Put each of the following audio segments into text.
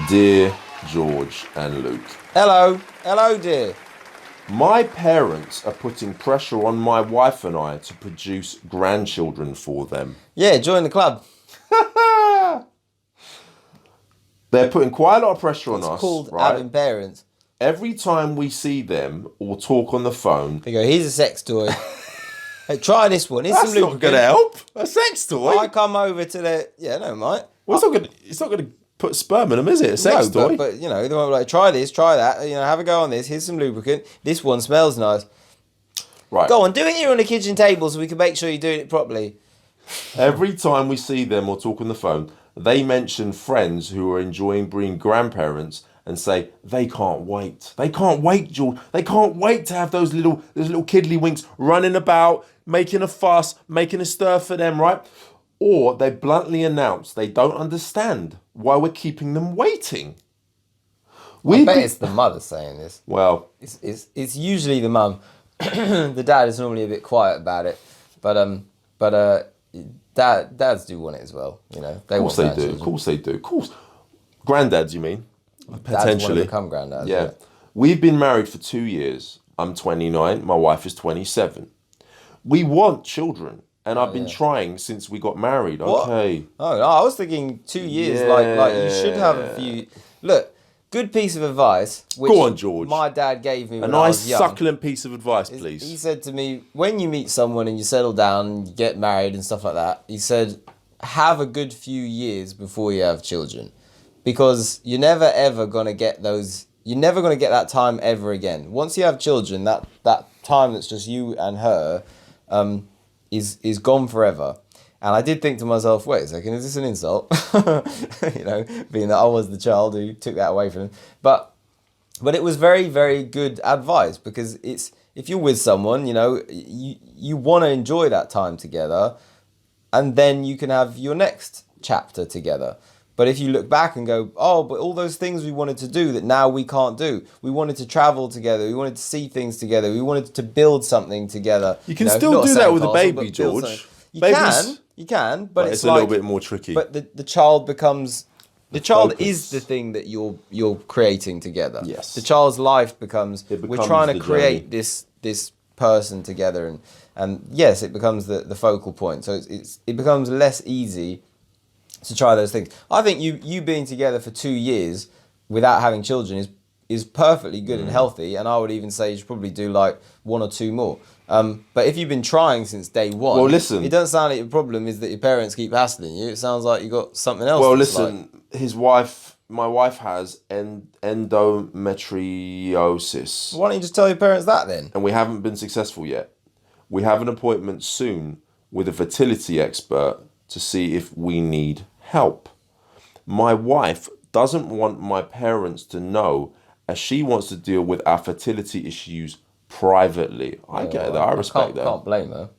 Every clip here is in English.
Dear George and Luke, Hello, dear. my parents are putting pressure on my wife and I to produce grandchildren for them. Yeah, join the club. They're putting quite a lot of pressure on us. It's called right? having parents. Every time we see them or talk on the phone, They go, here's a sex toy. Hey, try this one. Here's that's some not lubricant. going to help. A sex toy. I come over to the... Yeah, no, mate. Well, it's not going to put sperm in them, is it? A sex toy. But you know, they won't be like, try this, try that. You know, have a go on this. Here's some lubricant. This one smells nice. Right. Go on, do it here on the kitchen table so we can make sure you're doing it properly. Every time we see them or talk on the phone, they mention friends who are enjoying being grandparents and say they can't wait. They can't wait, George. They can't wait to have those little kiddly-winks running about, making a fuss, making a stir for them, right? Or they bluntly announce they don't understand why we're keeping them waiting. I bet it's the mother saying this. Well, It's usually the mum. The dad is normally a bit quiet about it, but dads do want it as well. You know, of course they do. Of course they do. Of course, granddads, you mean? Potentially. Dads want to become granddads. Yeah. We've been married for 2 years. I'm 29. My wife is 27. We want children, and I've been trying since we got married. What? Okay. Oh, no, I was thinking 2 years. Like you should have a few. Look, good piece of advice. Which Go on, George. My dad gave me when A I nice was young. succulent piece of advice, please. He said to me, when you meet someone and you settle down and you get married and stuff like that, he said, have a good few years before you have children. Because you're never ever going to get those, you're never going to get that time ever again. Once you have children, that time that's just you and her is gone forever. And I did think to myself, wait a second, is this an insult? You know, being that I was the child who took that away from him. But it was very, very good advice, because it's, if you're with someone, you know, you want to enjoy that time together, and then you can have your next chapter together. But if you look back and go, oh, but all those things we wanted to do that now we can't do. We wanted to travel together. We wanted to see things together. We wanted to build something together. You can still do that with a baby, George. You can, but it's a little bit more tricky. But the child becomes... The child focus. is the thing that you're creating together. Yes. The child's life becomes we're trying to the create journey. this person together, and yes, it becomes the focal point. So it becomes less easy to try those things. I think you being together for 2 years without having children is perfectly good and healthy, and I would even say you should probably do like 1 or 2 more. But if you've been trying since day one, well, listen, it doesn't sound like your problem is that your parents keep hassling you. It sounds like you got something else. well, listen, my wife has endometriosis. Why don't you just tell your parents that then? And we haven't been successful yet. We have an appointment soon with a fertility expert to see if we need help. My wife doesn't want my parents to know, as she wants to deal with our fertility issues privately. I get that. I respect that. Can't blame her.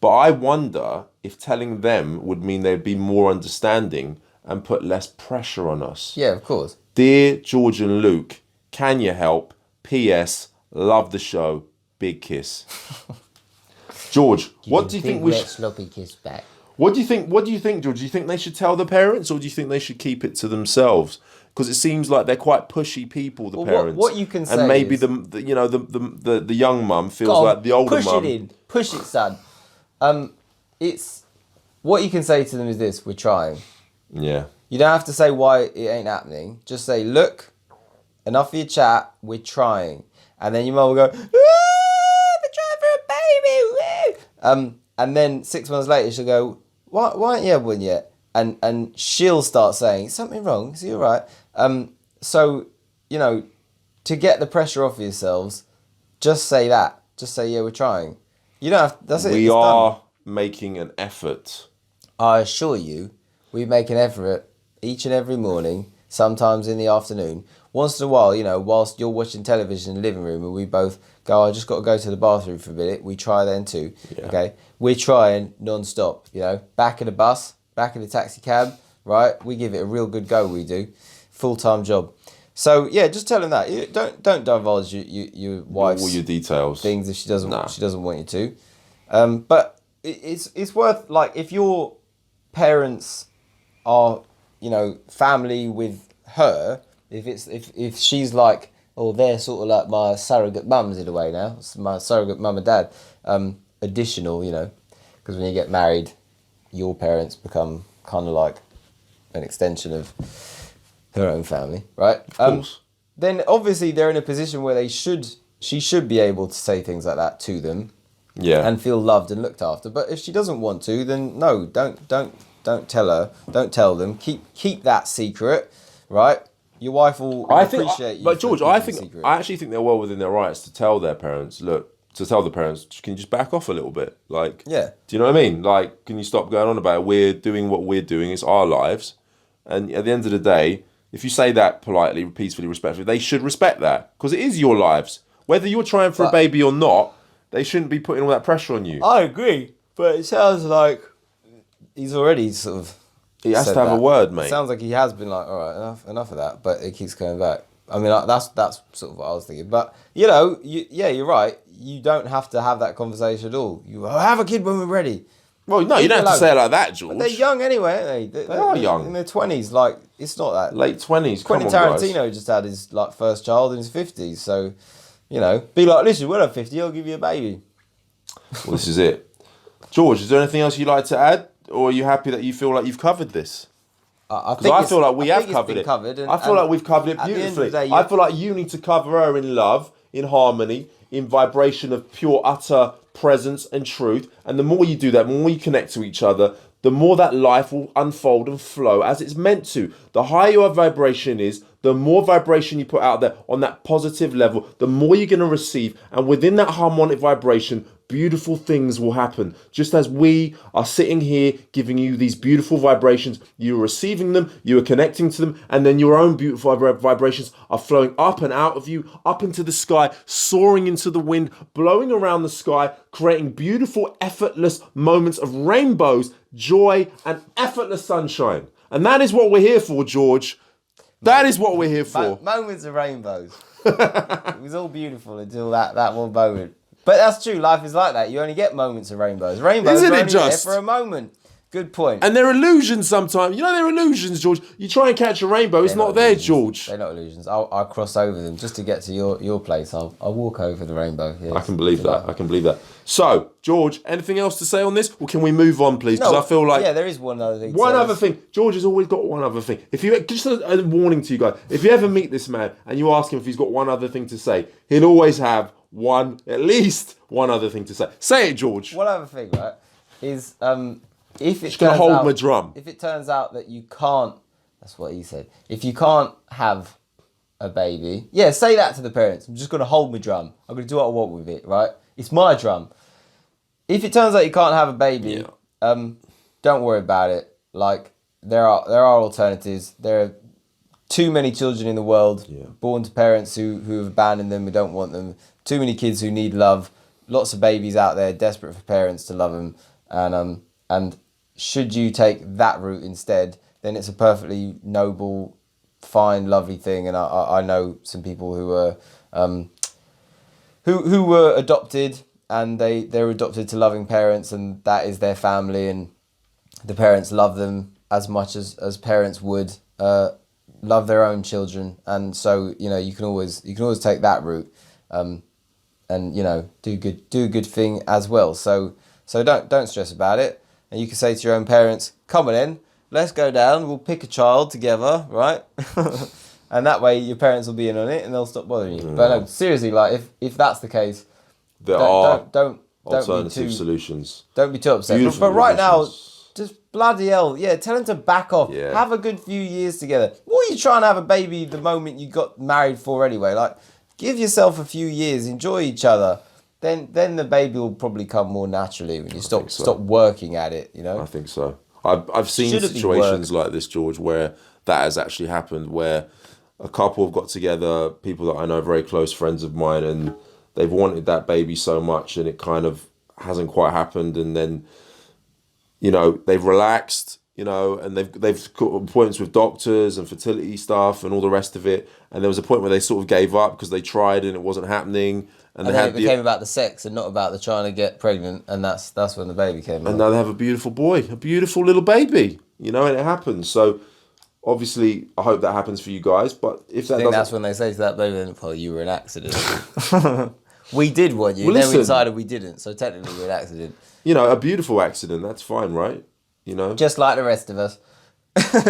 But I wonder if telling them would mean they'd be more understanding and put less pressure on us. Yeah, of course. Dear George and Luke, can you help? P.S. Love the show. Big kiss. George, what do you think we should... sloppy kiss back. What do you think, George? Do you think they should tell the parents, or do you think they should keep it to themselves? Because it seems like they're quite pushy people, the parents. What you can say, and maybe is, the young mum feels like the older mum. Push it, son. It's what you can say to them is this: we're trying. Yeah. You don't have to say why it ain't happening. Just say, look, enough of your chat. We're trying, and then your mum will go, we're trying for a baby. Woo! And then 6 months later, she'll go, why aren't you having one yet? And she'll start saying, is something wrong? Is he all right? So, you know, to get the pressure off yourselves, just say that. Just say, yeah, we're trying. You don't have, that's it. We are making an effort. I assure you, we make an effort each and every morning, sometimes in the afternoon. Once in a while, you know, whilst you're watching television in the living room and we both go, I just got to go to the bathroom for a minute, we try then too. Yeah. Okay? We're trying non-stop, you know, back in the bus, back in the taxi cab, right? We give it a real good go, we do. Full-time job. So, yeah, just tell them that. Don't divulge your wife's all your details. Things if she doesn't want you to. But it's worth, like, if your parents are, you know, family with her, If she's like, oh, they're sort of like my surrogate mums in a way now. It's my surrogate mum and dad. Additional, because when you get married, your parents become kind of like an extension of her own family, right? Of course. Then obviously they're in a position where she should be able to say things like that to them, and feel loved and looked after. But if she doesn't want to, then no, don't tell her, don't tell them. Keep that secret, right? Your wife will appreciate you. But George, I actually think they're well within their rights to tell their parents, to tell the parents, can you just back off a little bit? Like, yeah. Do you know what I mean? Like, can you stop going on about it? We're doing what we're doing. It's our lives. And at the end of the day, if you say that politely, peacefully, respectfully, they should respect that. Because it is your lives. Whether you're trying for a baby or not, they shouldn't be putting all that pressure on you. I agree. But it sounds like he's already sort of... He has to have a word, mate. It sounds like he has been like, all right, enough of that. But it keeps coming back. I mean, that's sort of what I was thinking. But, you're right. You don't have to have that conversation at all. You have a kid when we're ready. Well, no, you don't have to say it like that, George. But they're young anyway, aren't they? They are young. In their 20s, like, it's not that. Late 20s, Quentin Tarantino just had his like first child in his 50s. So, be like, listen, when I'm 50, I'll give you a baby. Well, this is it. George, is there anything else you'd like to add? Or are you happy that you feel like you've covered this? I feel like we have covered it. I feel like we've covered it beautifully. I feel like you need to cover her in love, in harmony, in vibration of pure, utter presence and truth. And the more you do that, the more you connect to each other, the more that life will unfold and flow as it's meant to. The higher your vibration is, the more vibration you put out there on that positive level, the more you're going to receive. And within that harmonic vibration, beautiful things will happen. Just as we are sitting here giving you these beautiful vibrations, you're receiving them, you are connecting to them, and then your own beautiful vibrations are flowing up and out of you, up into the sky, soaring into the wind, blowing around the sky, creating beautiful, effortless moments of rainbows, joy, and effortless sunshine. And that is what we're here for, George. That is what we're here for. Moments of rainbows. It was all beautiful until that one moment. But that's true. Life is like that. You only get moments of rainbows. Rainbows are only there for a moment. Good point. And they're illusions sometimes. They're illusions, George. You try and catch a rainbow, it's not there, George. They're not illusions. I'll cross over them just to get to your place. I'll walk over the rainbow. Yes. I can believe that. So, George, anything else to say on this? Or can we move on, please? Because I feel like... Yeah, there is one other thing. One other thing. George has always got one other thing. If you just a warning to you guys, if you ever meet this man and you ask him if he's got one other thing to say, he'll always have at least one other thing to say. Say it, George. One other thing, right, is if it just gonna hold my drum. If it turns out that you can't, that's what he said. If you can't have a baby, say that to the parents. I'm just gonna hold my drum. I'm gonna do what I want with it, right? It's my drum. If it turns out you can't have a baby, don't worry about it. Like there are alternatives. There are too many children in the world born to parents who have abandoned them, who don't want them. Too many kids who need love. Lots of babies out there desperate for parents to love them. And should you take that route instead, then it's a perfectly noble, fine, lovely thing. And I know some people who were adopted, and they were adopted to loving parents, and that is their family, and the parents love them as much as parents would love their own children. And so you can always take that route, and do a good thing as well. So don't stress about it. And you can say to your own parents, come on in, let's go down, we'll pick a child together, right? And that way your parents will be in on it and they'll stop bothering you. But no, seriously, like if that's the case, there are alternative solutions. Don't be too upset. But right now, just bloody hell, tell them to back off. Yeah. Have a good few years together. What are you trying to have a baby the moment you got married for anyway? Like, give yourself a few years, enjoy each other. Then the baby will probably come more naturally when you stop working at it, I think so. I've seen situations like this, George, where that has actually happened, where a couple have got together, people that I know, very close friends of mine, and they've wanted that baby so much and it kind of hasn't quite happened, and then, they've relaxed, and they've got appointments with doctors and fertility stuff and all the rest of it, and there was a point where they sort of gave up because they tried and it wasn't happening. And then it became about the sex and not about the trying to get pregnant, and that's when the baby came. And now they have a beautiful boy, a beautiful little baby, and it happens. So Obviously, I hope that happens for you guys. But if that I think doesn't, that's when they say to that baby, then, well, you were an accident. We did want you, Well, then we listen. decided we didn't. So technically, we're an accident. a beautiful accident. That's fine, right? Just like the rest of us.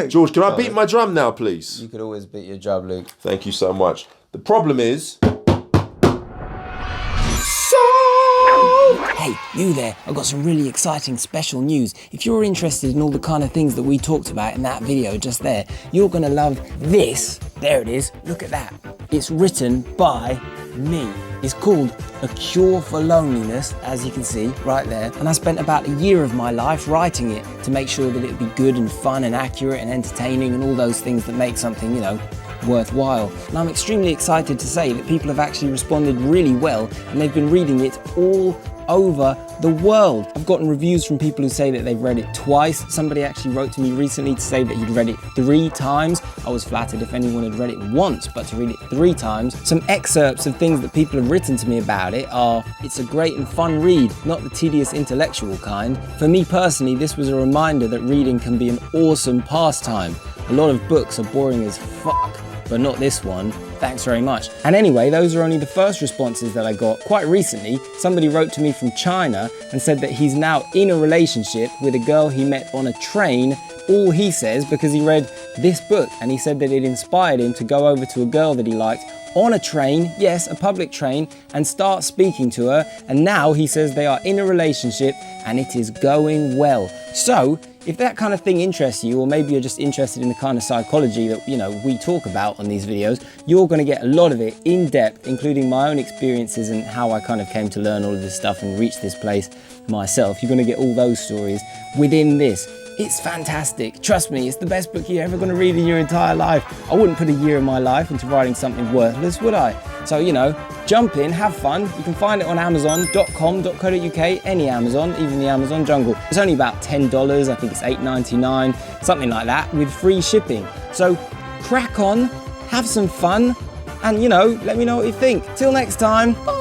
George, can I beat my drum now, please? You could always beat your drum, Luke. Thank you so much. The problem is. Hey, you there, I've got some really exciting special news. If you're interested in all the kind of things that we talked about in that video just there, you're gonna love this. There it is, look at that. It's written by me. It's called A Cure for Loneliness, as you can see right there. And I spent about a year of my life writing it to make sure that it would be good and fun and accurate and entertaining and all those things that make something, worthwhile. And I'm extremely excited to say that people have actually responded really well and they've been reading it all over the world. I've gotten reviews from people who say that they've read it twice. Somebody actually wrote to me recently to say that he'd read it 3 times. I was flattered if anyone had read it once, but to read it 3 times. Some excerpts of things that people have written to me about it are, it's a great and fun read, not the tedious intellectual kind. For me personally, this was a reminder that reading can be an awesome pastime. A lot of books are boring as fuck, but not this one. Thanks very much. And anyway, those are only the first responses that I got. Quite recently, somebody wrote to me from China and said that he's now in a relationship with a girl he met on a train, all he says, because he read this book. And he said that it inspired him to go over to a girl that he liked on a train, yes, a public train, and start speaking to her. And now he says they are in a relationship and it is going well. So, if that kind of thing interests you, or maybe you're just interested in the kind of psychology that, we talk about on these videos, you're going to get a lot of it in depth, including my own experiences and how I kind of came to learn all of this stuff and reach this place myself. You're going to get all those stories within this. It's fantastic. Trust me, it's the best book you're ever going to read in your entire life. I wouldn't put a year of my life into writing something worthless, would I? So, jump in, have fun. You can find it on amazon.com.co.uk, any Amazon, even the Amazon jungle. It's only about $10, I think it's $8.99, something like that, with free shipping. So crack on, have some fun, and let me know what you think. Till next time, bye.